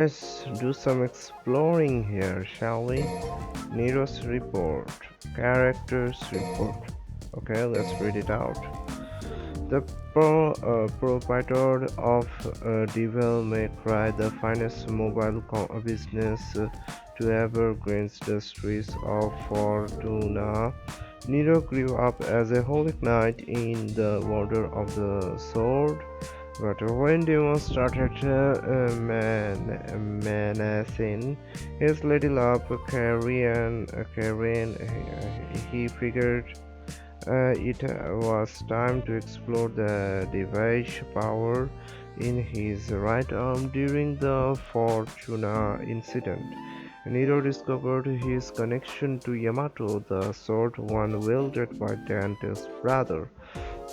Let's do some exploring here, shall we? Nero's report. Characters report. Okay, let's read it out. The proprietor of Devil May Cry, the finest mobile business to ever grace the streets of Fortuna. Nero grew up as a holy knight in the Order of the Sword, but when demons started menacing his little love, Karen, he figured it was time to explore the device power in his right arm during the Fortuna incident. Nero discovered his connection to Yamato, the sword one wielded by Dante's brother.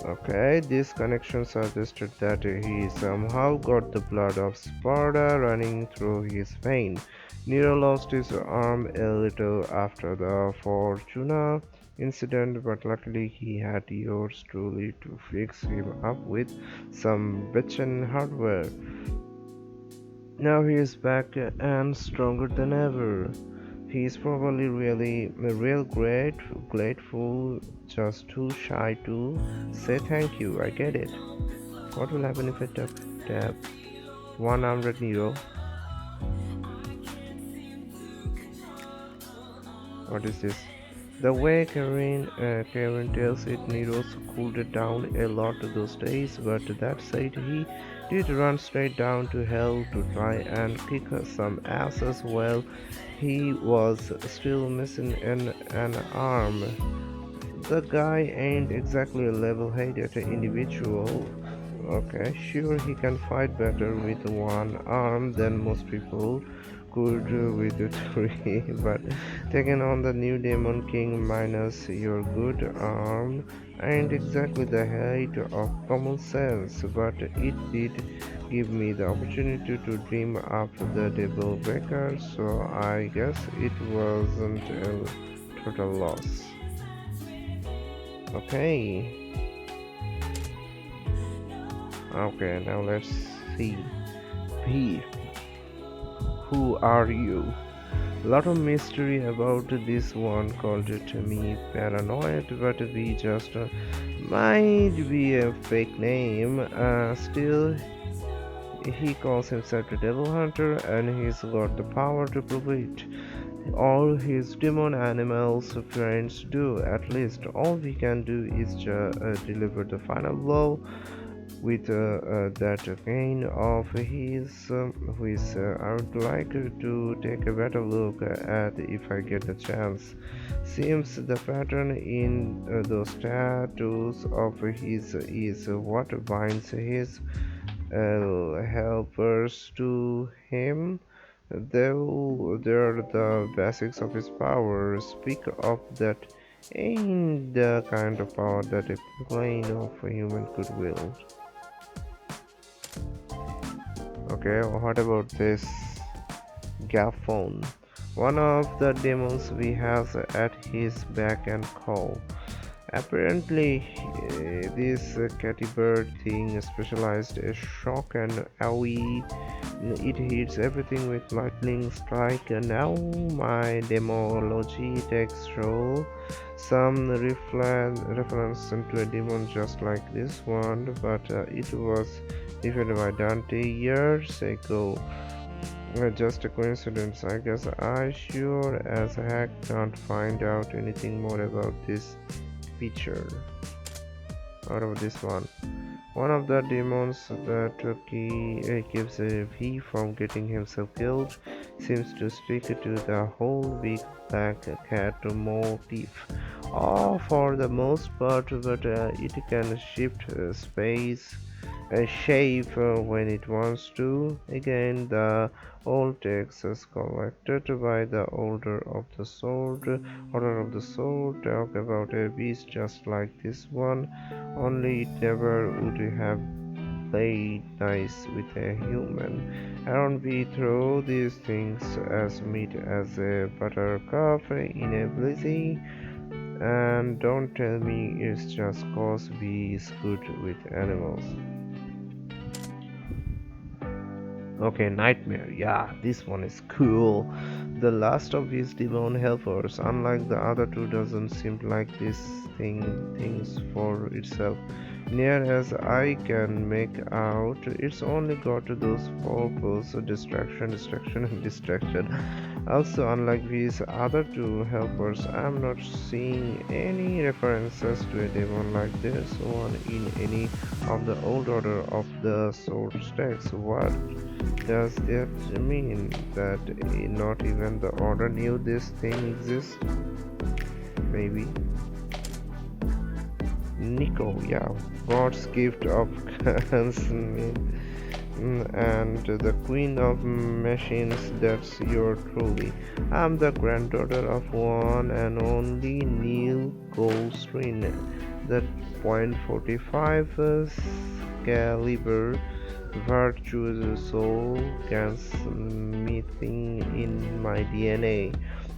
Okay, this connection suggested that he somehow got the blood of Sparta running through his veins. Nero lost his arm a little after the Fortuna incident, but luckily he had yours truly to fix him up with some bitchin' hardware. Now he is back and stronger than ever. He is probably really real grateful, just too shy to say thank you. I get it. What will happen if I tap 100 Nero? What is this? The way Karen tells it, Nero's cooled down a lot those days, but that said, he did run straight down to hell to try and kick some ass as well. He was still missing an arm. The guy ain't exactly a level-headed individual. Okay, sure he can fight better with one arm than most people could with three, but taking on the new Demon King minus your good arm ain't exactly the height of common sense, but it did give me the opportunity to dream up the Devil Breaker, so I guess it wasn't a total loss. Okay, okay, now let's see. P. Who are you? Lot of mystery about this one called me paranoid, but we just might be a fake name. Still, he calls himself the Devil Hunter, and he's got the power to prove it. All his demon animals friends do. At least all we can do is deliver the final blow with that gain of his, which I would like to take a better look at if I get the chance. Seems the pattern in those tattoos of his is what binds his helpers to him. Though they're the basics of his power, speak of that ain't the kind of power that a plane of human could wield. Okay, what about this Gaphone? One of the demons we have at his beck and call. Apparently, this catty bird thing specialized in shock and AoE. It hits everything with lightning strike. Now my demology takes role. Some reference to a demon just like this one, but it was defeated by Dante years ago. Just a coincidence, I guess. I sure as heck can't find out anything more about this feature. Out of this one. One of the demons that keeps V from getting himself killed seems to stick to the whole big black cat motif. Oh, for the most part, but it can shift space shape when it wants to. Again, the old text is collected by the Order of the Sword talk about a beast just like this one, only it never would have played nice with a human. Aren't we throw these things as meat as a buttercup in a blizzy? And don't tell me it's just cause we is good with animals. Okay, Nightmare. Yeah, this one is cool. The last of his demon helpers, unlike the other two, doesn't seem like this thing thinks for itself. Near as I can make out, it's only got those four pulls: distraction, distraction, and distraction. Also, unlike these other two helpers, I'm not seeing any references to a demon like this one in any of the old Order of the Sword texts. What does it mean that not even the Order knew this thing exists? Maybe. Nico, yeah, God's gift of consent and the queen of machines, that's your truly. I'm the granddaughter of one and only Neil Goldstream, the .45 caliber virtuous soul gunsmithing in my DNA.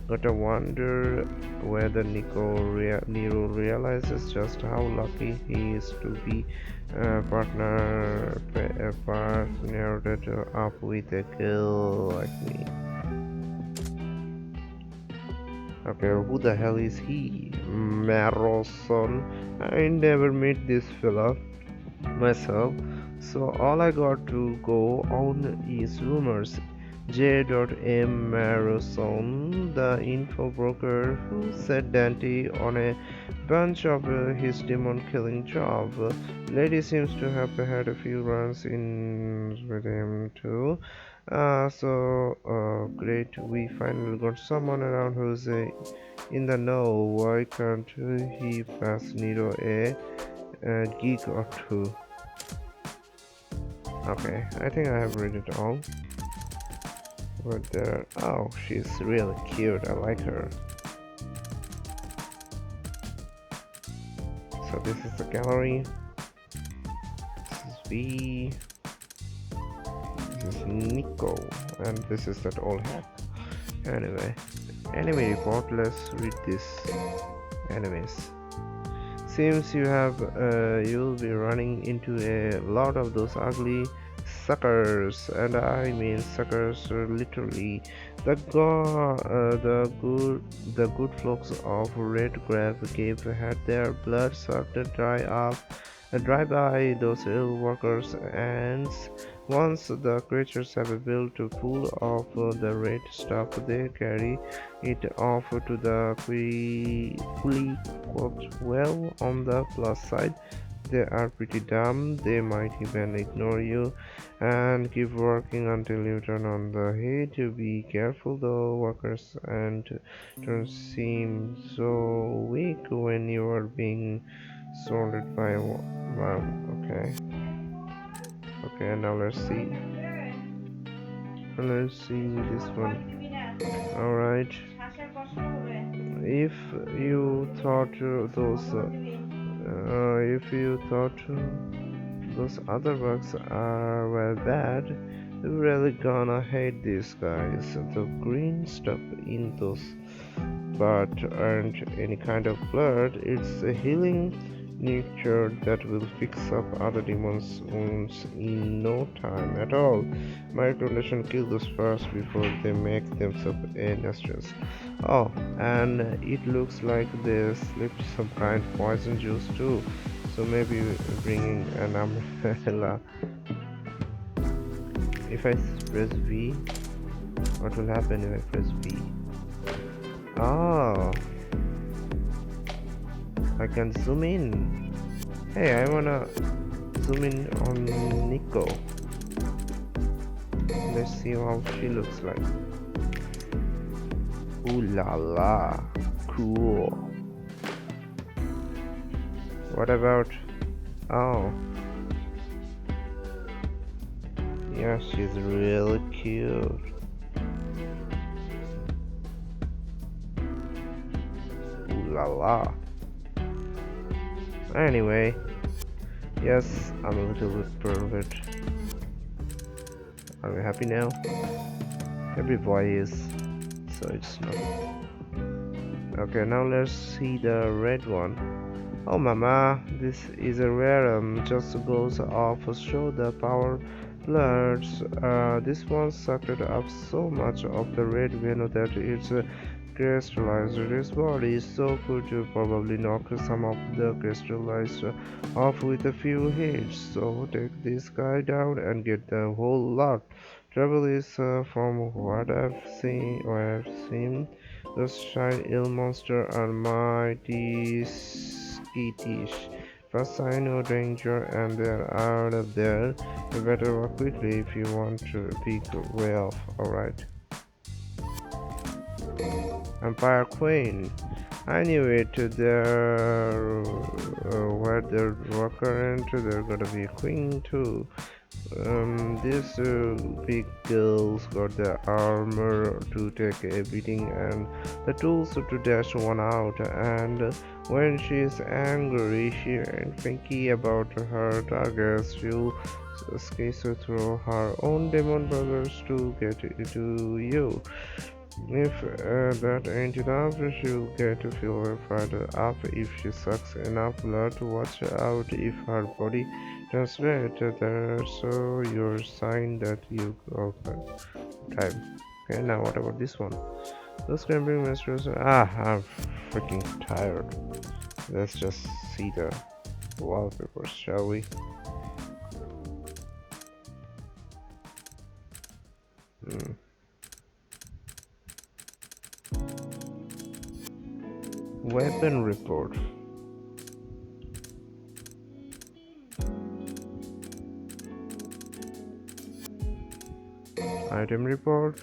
Gotta wonder whether Nero realizes just how lucky he is to be partnered up with a girl like me. Okay, who the hell is he? Maroson. I never met this fella myself, so all I got to go on is rumors. J.M. Maroson, the info broker who set Dante on a bunch of his demon killing job. Lady seems to have had a few runs in with him too. Great, we finally got someone around who's in the know. Why can't he pass Nero a gig or two? Okay, I think I have read it all. But there, oh, she's really cute. I like her. So this is the gallery. This is V. This is Nico, and this is that old hack. Anyway, enemy report. Let's read this. Enemies. Seems you'll be running into a lot of those ugly suckers, and I mean suckers literally. The good folks of Red Grave Cave had their blood sucked dry by those ill workers, and once the creatures have built full of the red stuff, they carry it off to the fully cooked. Well, on the plus side, they are pretty dumb. They might even ignore you and keep working until you turn on the heat. Be careful though, workers, and don't seem so weak when you are being surrounded by one. Okay, now let's see this one. Alright, if you thought those other bugs were bad, you're really gonna hate these guys. The green stuff in those but aren't any kind of blood. It's a healing nature that will fix up other demons' wounds in no time at all. My recommendation: kill those first before they make themselves a nesters. Oh, and it looks like they slipped some kind of poison juice too. So maybe bringing an umbrella. If I press V, what will happen if I press V? Oh, I can zoom in. Hey, I wanna zoom in on Nico. Let's see how she looks like. Ooh la la, cool. What about? Oh, yeah, she's really cute. Ooh la la. Anyway, yes, I'm a little bit pervert. Are we happy now? Every boy is, so it's not. Okay, now let's see the red one. Oh mama, this is a rare just goes off show the power Plus, this one sucked up so much of the red venom that it's crystallized. His body is so could you probably knock some of the crystallized off with a few hits. So take this guy down and get the whole lot. Trouble is, from what I've seen, those shine ill monster are mighty skittish. First sign of danger and they're out of there. You better work quickly if you want to pick way off, alright? Empire Queen. I knew it. There where the worker and there gotta be a queen too. These big girls got the armor to take a beating and the tools to dash one out. And when she's angry, she ain't picky about her targets. She'll skate through her own demon brothers to get to you. If that ain't enough, she'll get to feel fired up if she sucks enough blood. Watch out if her body turns red. That's your sign that you got time. Okay, now what about this one? Those camping masters. I'm freaking tired. Let's just see the wallpaper, shall we? Hmm. Weapon report. Item report.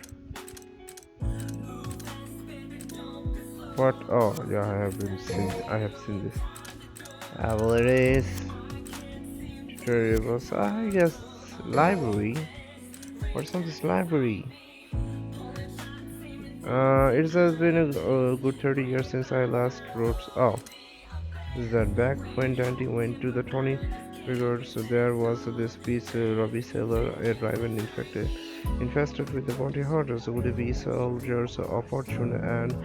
What? Oh, yeah, I have seen this. Abilities. Tutorials. I guess library. What's on this library? It has been a good 30 years since I last wrote. Oh, is that back when Dante went to the Tony Figures? There was this piece, Robbie Sailor, a Ryzen infested with the bounty hunters would be soldiers of fortune, and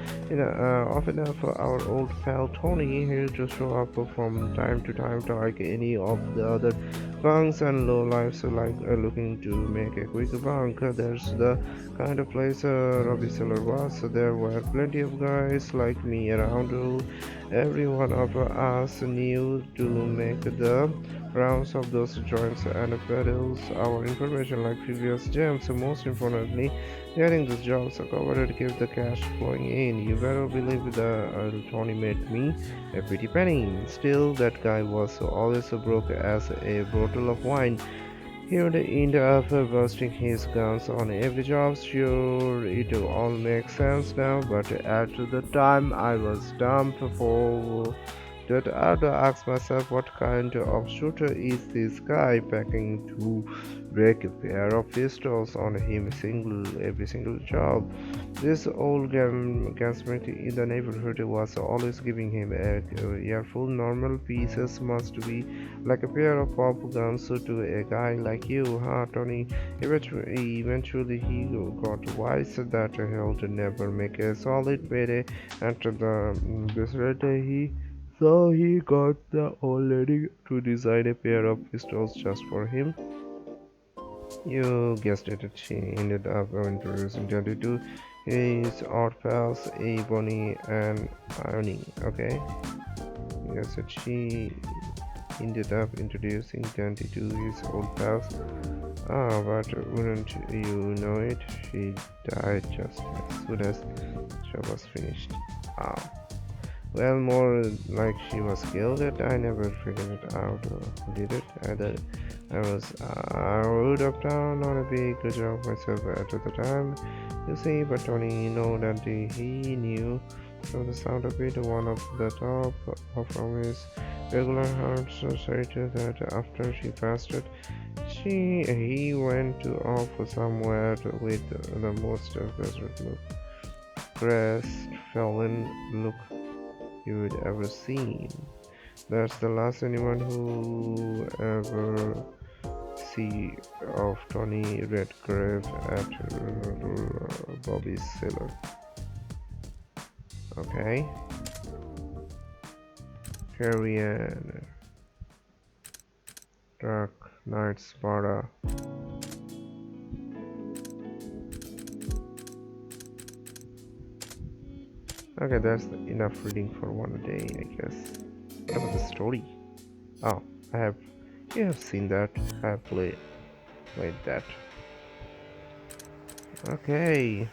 often enough, our old pal Tony here to show up from time to time, like any of the other bunks and low lives, like looking to make a quick bunk. There's the kind of place Robbie Seller was. There were plenty of guys like me around who every one of us knew to make the rounds of those joints and peddles our information like previous gems. Most importantly, getting those jobs covered to keep the cash flowing in. You better believe the Tony made me a pretty penny. Still, that guy was always broke as a bottle of wine. He would end up busting his guns on every job. Sure, it all makes sense now, but at the time I was dumb for that. I'd ask myself what kind of shooter is this guy packing to break a pair of pistols on him every single job. This old gunsmith in the neighborhood was always giving him a earful. Normal pieces must be like a pair of pop guns to a guy like you, huh, Tony? Eventually he got wise that he'll never make a solid payday after the business. He got the old lady to design a pair of pistols just for him. You guessed it, she ended up introducing 22 his odd pals, A. Bonnie, and Ione. Okay, yes, she ended up introducing 22 his old pals. Ah, but wouldn't you know it? She died just as soon as she was finished. Ah. Well, more like she was killed. I never figured it out. Who did it? I would have done on a big good job myself at the time. You see, but Tony know that he knew from the sound of it. One of the top from his regular hearts said that after she fasted, he went to off somewhere with the most desperate look, crestfallen look you would ever seen. That's the last anyone who ever see of Tony Redgrave at Bobby's Cellar. Okay. Carrion. Dark Knight Sparta. Okay, that's enough reading for one day, I guess. What about the story? Oh, I have. You have seen that. I have played that. Okay.